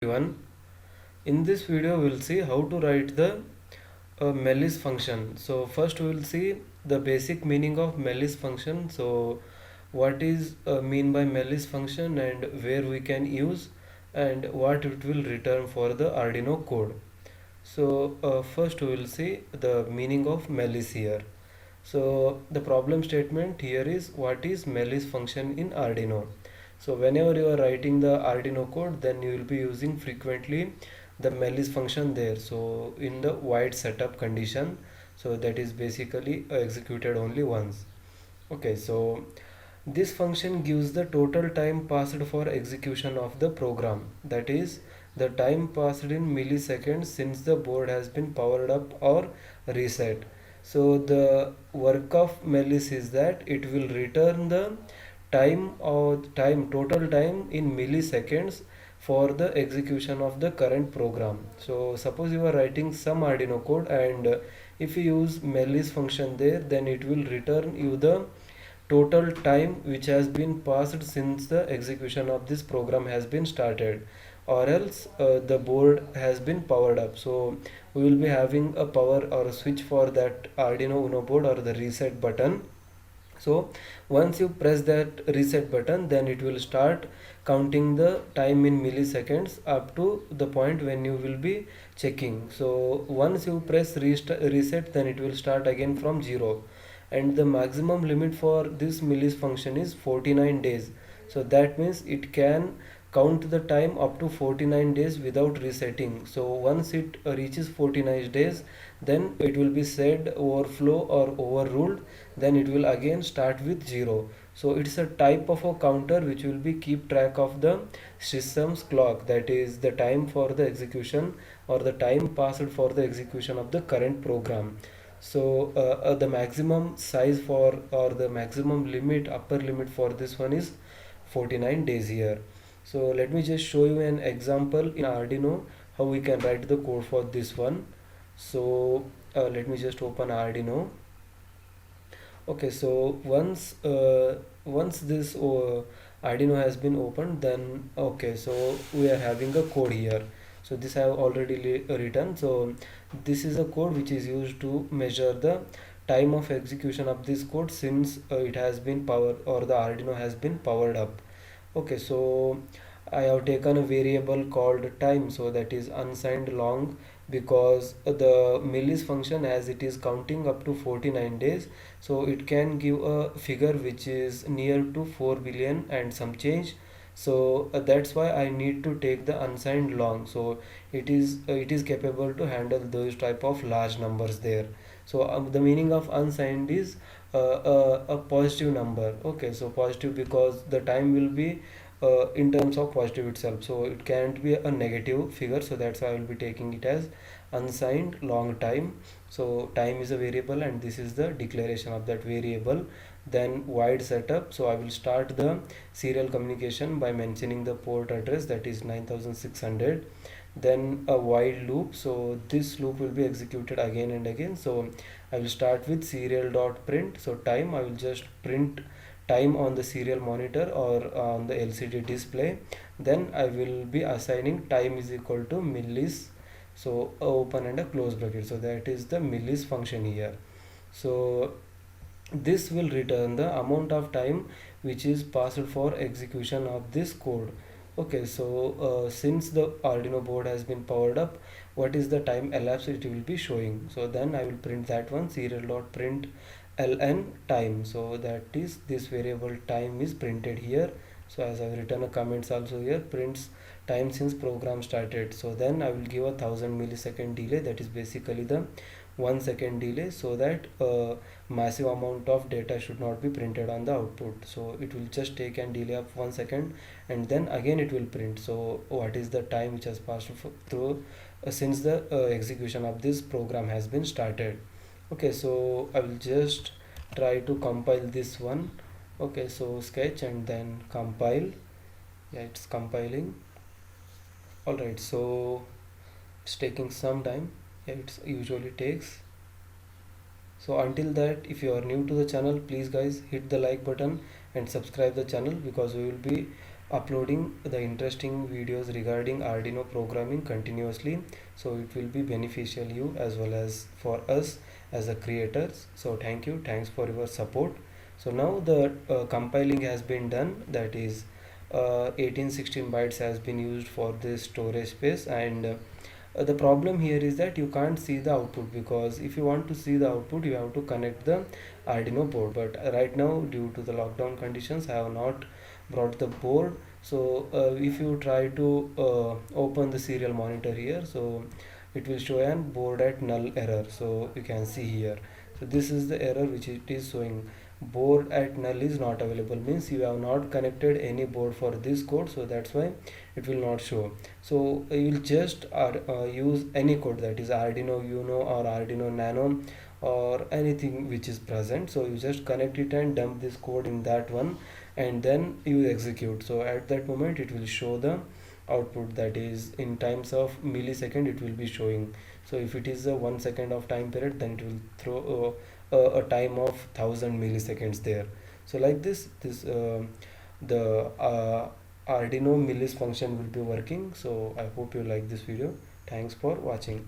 Everyone, in this video we'll see how to write the mallis function. So first we will see the basic meaning of mallis function. So what is mean by mallis function and where we can use and what it will return for the Arduino code. So first we will see the meaning of mallis here. So the problem statement here is what is mallis function in Arduino. So whenever you are writing the Arduino code, then you will be using frequently the mallis function there. So in the void setup condition, so that is basically executed only once. Okay, so this function gives the total time passed for execution of the program. That is the time passed in milliseconds since the board has been powered up or reset. So the work of mallis is that it will return the total time in milliseconds for the execution of the current program. So suppose you are writing some Arduino code and if you use mallis function there, then it will return you the total time which has been passed since the execution of this program has been started, or else the board has been powered up. So we will be having a power or a switch for that Arduino Uno board or the reset button. So once you press that reset button, then it will start counting the time in milliseconds up to the point when you will be checking. So once you press reset, then it will start again from 0, and the maximum limit for this millis function is 49 days. So that means it can count the time up to 49 days without resetting. So once it reaches 49 days, then it will be said overflow or overruled, then it will again start with 0. So it's a type of a counter which will be keep track of the system's clock, that is the time for the execution or the time passed for the execution of the current program. So the maximum size for or the maximum limit, upper limit for this one is 49 days here. So let me just show you an example in Arduino how we can write the code for this one. So let me just open Arduino. Okay, so once this Arduino has been opened, then okay, so we are having a code here. So this I have already written. So this is a code which is used to measure the time of execution of this code since it has been powered or the Arduino has been powered up. Okay, so I have taken a variable called time, so that is unsigned long, because the millis function, as it is counting up to 49 days, so it can give a figure which is near to 4 billion and some change. So that's why I need to take the unsigned long. So it is capable to handle those type of large numbers there. So the meaning of unsigned is a positive number. Okay, so positive because the time will be in terms of positive itself, so it can't be a negative figure. So that's why I will be taking it as unsigned long time. So time is a variable and this is the declaration of that variable. Then void setup, so I will start the serial communication by mentioning the port address, that is 9600. Then a while loop, so this loop will be executed again and again. So I will start with serial dot print. So time, I will just print time on the serial monitor or on the LCD display. Then I will be assigning time is equal to millis, so a open and a close bracket, so that is the millis function here. So this will return the amount of time which is passed for execution of this code. Okay, so since the Arduino board has been powered up, what is the time elapsed it will be showing. So then I will print that one, serial dot print ln time. So that is this variable time is printed here. So as I have written a comments also here, prints time since program started. So then I will give 1000 millisecond delay, that is basically the 1 second delay, so that massive amount of data should not be printed on the output. So it will just take a delay of 1 second and then again it will print. So what is the time which has passed through since the execution of this program has been started. Okay, so I will just try to compile this one. Okay, so sketch and then compile. Yeah, it's compiling. Alright, so it's taking some time. Yeah, it usually takes. So until that, if you are new to the channel, please guys hit the like button and subscribe the channel, because we will be uploading the interesting videos regarding Arduino programming continuously, so it will be beneficial you as well as for us as the creators. So thank you, thanks for your support. So now the compiling has been done, that is 1816 bytes has been used for this storage space, and the problem here is that you can't see the output, because if you want to see the output you have to connect the Arduino board, but right now due to the lockdown conditions I have not brought the board. So if you try to open the serial monitor here, so it will show an board at null error. So you can see here, so this is the error which it is showing, board at null is not available, means you have not connected any board for this code, so that's why it will not show. So you will just use any code, that is Arduino Uno or Arduino Nano or anything which is present, so you just connect it and dump this code in that one, and then you execute. So at that moment it will show the output, that is in times of millisecond it will be showing. So if it is a 1 second of time period, then it will throw a time of 1000 milliseconds there. So like this the Arduino millis function will be working. So I hope you like this video. Thanks for watching.